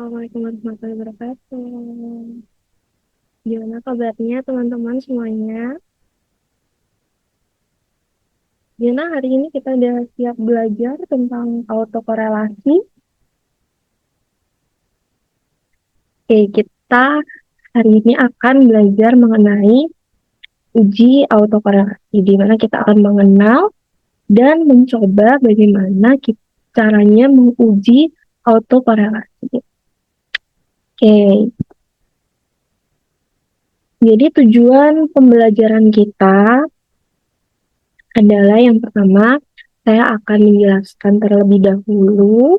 Assalamualaikum warahmatullahi wabarakatuh. Gimana kabarnya teman-teman semuanya? Gimana hari ini kita udah siap belajar tentang autokorelasi? Oke, kita hari ini akan belajar mengenai uji autokorelasi, di mana kita akan mengenal dan mencoba bagaimana caranya menguji autokorelasi. Oke, jadi tujuan pembelajaran kita adalah yang pertama, saya akan menjelaskan terlebih dahulu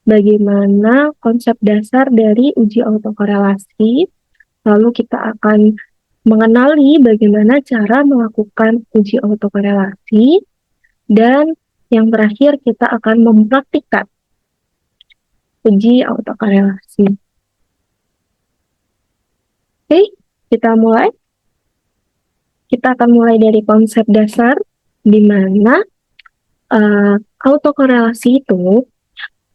bagaimana konsep dasar dari uji autokorelasi, lalu kita akan mengenali bagaimana cara melakukan uji autokorelasi, dan yang terakhir kita akan mempraktikkan uji autokorelasi. Oke, kita mulai. Kita akan mulai dari konsep dasar, di mana autokorelasi itu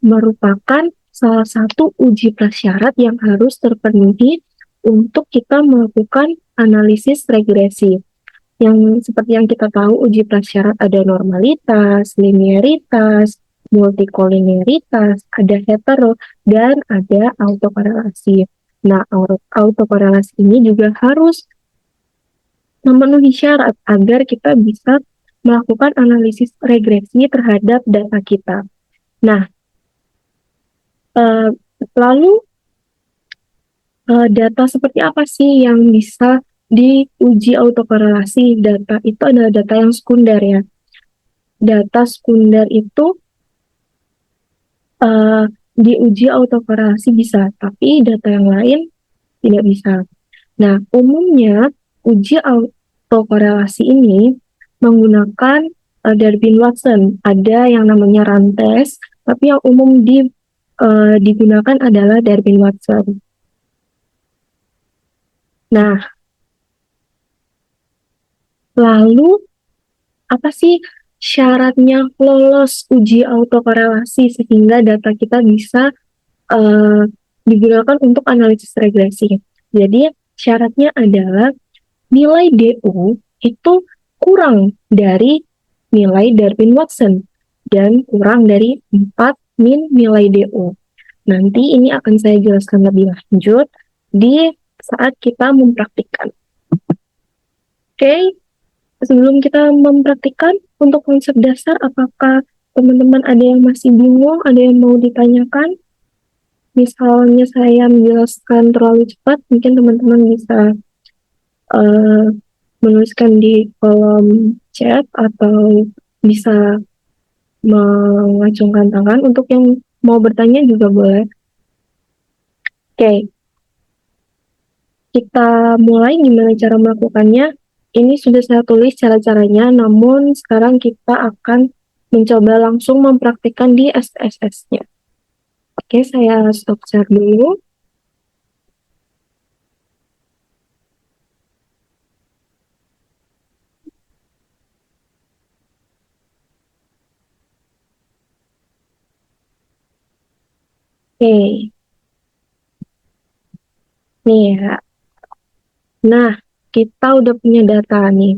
merupakan salah satu uji prasyarat yang harus terpenuhi untuk kita melakukan analisis regresi. Yang seperti yang kita tahu, uji prasyarat ada normalitas, linearitas, multikolinearitas, ada hetero, dan ada autokorelasi. Nah, autokorelasi ini juga harus memenuhi syarat agar kita bisa melakukan analisis regresi terhadap data kita. Nah, lalu data seperti apa sih yang bisa diuji autokorelasi? Data itu adalah data yang sekunder ya. Data sekunder itu diuji autokorelasi bisa, tapi data yang lain tidak bisa. Nah, umumnya uji autokorelasi ini menggunakan Darwin-Watson. Ada yang namanya Rantes, tapi yang umum digunakan adalah Darwin-Watson. Nah, lalu apa sih syaratnya lolos uji autokorelasi sehingga data kita bisa digunakan untuk analisis regresi? Jadi, syaratnya adalah nilai DO itu kurang dari nilai Darwin-Watson dan kurang dari 4 min nilai DO. Nanti ini akan saya jelaskan lebih lanjut di saat kita mempraktikkan. Oke, sebelum kita mempraktikkan, untuk konsep dasar, apakah teman-teman ada yang masih bingung, ada yang mau ditanyakan? Misalnya saya menjelaskan terlalu cepat, mungkin teman-teman bisa menuliskan di kolom chat atau bisa mengacungkan tangan. Untuk yang mau bertanya juga boleh. Oke, kita mulai gimana cara melakukannya. Ini sudah saya tulis cara-caranya, namun sekarang kita akan mencoba langsung mempraktikkan di SPSS-nya. Oke, saya stop share dulu. Oke, nih ya. Nah, kita udah punya data nih.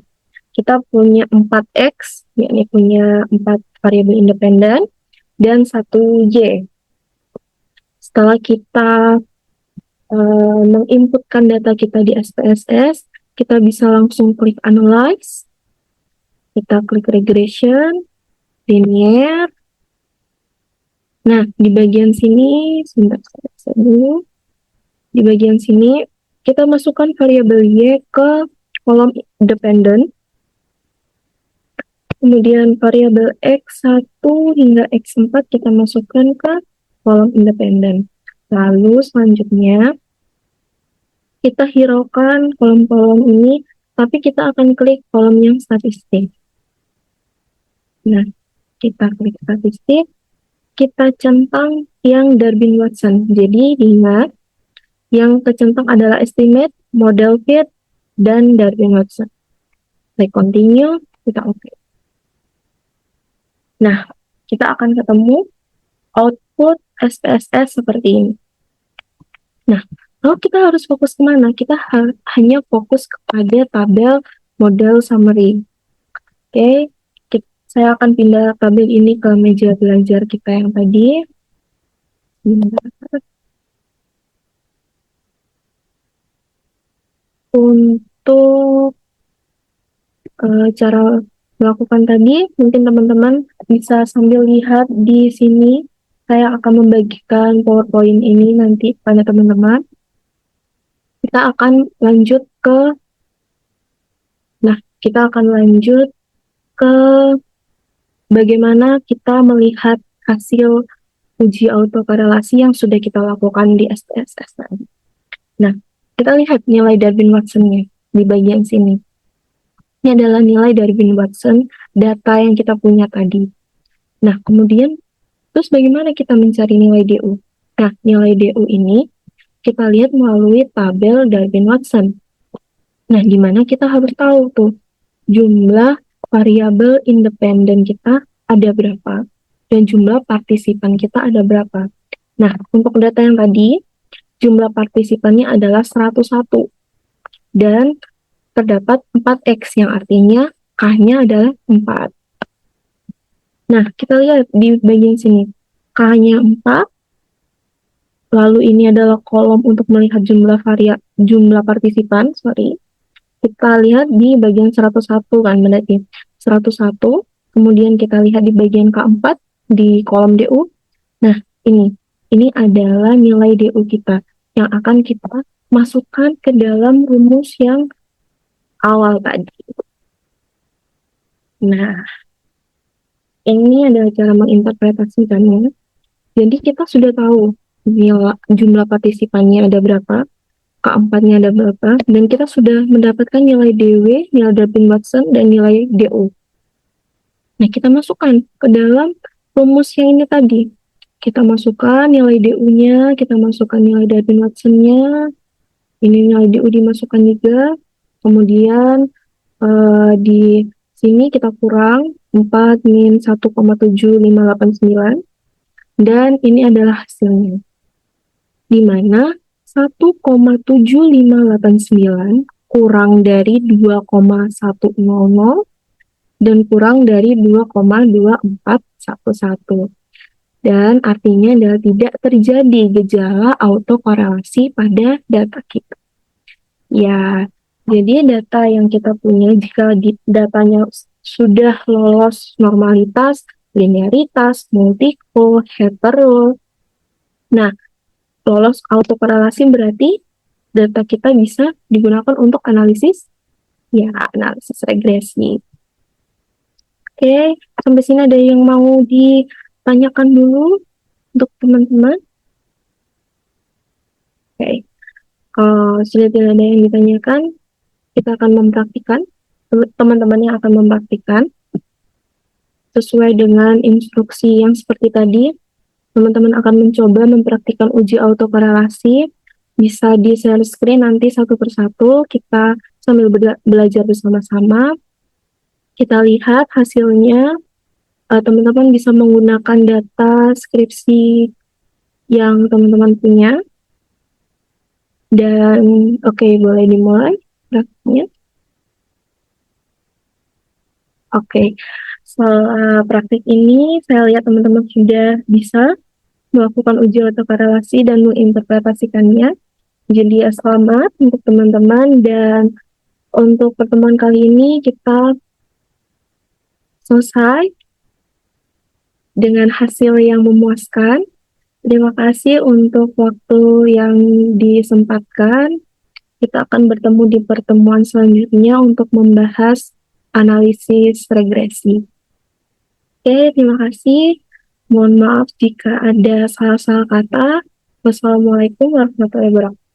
Kita punya 4X, yakni punya 4 variabel independen, dan 1 Y. Setelah kita menginputkan data kita di SPSS, kita bisa langsung klik Analyze, kita klik Regression, Linear. Nah, di bagian sini, sebentar saya dulu. Di bagian sini, kita masukkan variabel Y ke kolom independen. Kemudian variabel X1 hingga X4 kita masukkan ke kolom independen. Lalu selanjutnya, kita hiraukan kolom-kolom ini, tapi kita akan klik kolom yang statistik. Nah, kita klik statistik, kita centang yang Darwin-Watson. Jadi, diingat, yang kecentang adalah estimate, model fit, dan Darwin-Watson. Klik continue, kita oke. Nah, kita akan ketemu output SPSS seperti ini. Nah, kalau kita harus fokus kemana? Kita hanya fokus kepada tabel model summary. Oke, saya akan pindah tabel ini ke meja belajar kita yang tadi. Untuk cara melakukan tadi, mungkin teman-teman bisa sambil lihat di sini. Saya akan membagikan PowerPoint ini nanti pada teman-teman. Kita akan lanjut ke bagaimana kita melihat hasil uji autokorelasi yang sudah kita lakukan di SPSS tadi. Nah, kita lihat nilai Darwin-Watson-nya di bagian sini. Ini adalah nilai Darwin-Watson data yang kita punya tadi. Nah, kemudian, terus bagaimana kita mencari nilai DU? Nah, nilai DU ini kita lihat melalui tabel Darwin-Watson. Nah, di mana kita harus tahu tuh jumlah variabel independen kita ada berapa dan jumlah partisipan kita ada berapa. Nah, untuk data yang tadi, jumlah partisipannya adalah 101 dan terdapat 4X yang artinya K-nya adalah 4. Nah, kita lihat di bagian sini. K-nya 4. Lalu ini adalah kolom untuk melihat jumlah partisipan, Kita lihat di bagian 101 kan berarti. 101. Kemudian kita lihat di bagian K4 di kolom DU. Nah, ini adalah nilai DU kita yang akan kita masukkan ke dalam rumus yang awal tadi. Nah, ini adalah cara menginterpretasikannya. Jadi kita sudah tahu jumlah partisipannya ada berapa, K4-nya ada berapa, dan kita sudah mendapatkan nilai DW, nilai Darwin-Watson, dan nilai DO. Nah, kita masukkan ke dalam rumus yang ini tadi. Kita masukkan nilai DU-nya, kita masukkan nilai Darwin-Watson-nya, ini nilai DU dimasukkan juga, kemudian di sini kita kurang 4 min 1,7589 dan ini adalah hasilnya di mana 1,7589 kurang dari 2,100 dan kurang dari 2,2411 dan artinya adalah tidak terjadi gejala autokorelasi pada data kita. Ya, jadi data yang kita punya jika datanya sudah lolos normalitas, linearitas, multiko, hetero. Nah, lolos autokorelasi berarti data kita bisa digunakan untuk analisis regresi. Oke, sampai sini ada yang mau ditanyakan dulu untuk teman-teman? Oke. Kalau sudah tidak ada yang ditanyakan, kita akan mempraktikkan, teman-teman yang akan mempraktikkan sesuai dengan instruksi yang seperti tadi. Teman-teman akan mencoba mempraktikkan uji autokorelasi, bisa di share screen nanti satu persatu, kita sambil belajar bersama-sama. Kita lihat hasilnya, teman-teman bisa menggunakan data skripsi yang teman-teman punya. Dan oke, boleh dimulai praktiknya. Oke, setelah praktik ini saya lihat teman-teman sudah bisa melakukan uji autokorelasi dan menginterpretasikannya. Jadi selamat untuk teman-teman dan untuk pertemuan kali ini kita selesai dengan hasil yang memuaskan. Terima kasih untuk waktu yang disempatkan. Kita akan bertemu di pertemuan selanjutnya untuk membahas analisis regresi. Oke, terima kasih. Mohon maaf jika ada salah-salah kata. Wassalamualaikum warahmatullahi wabarakatuh.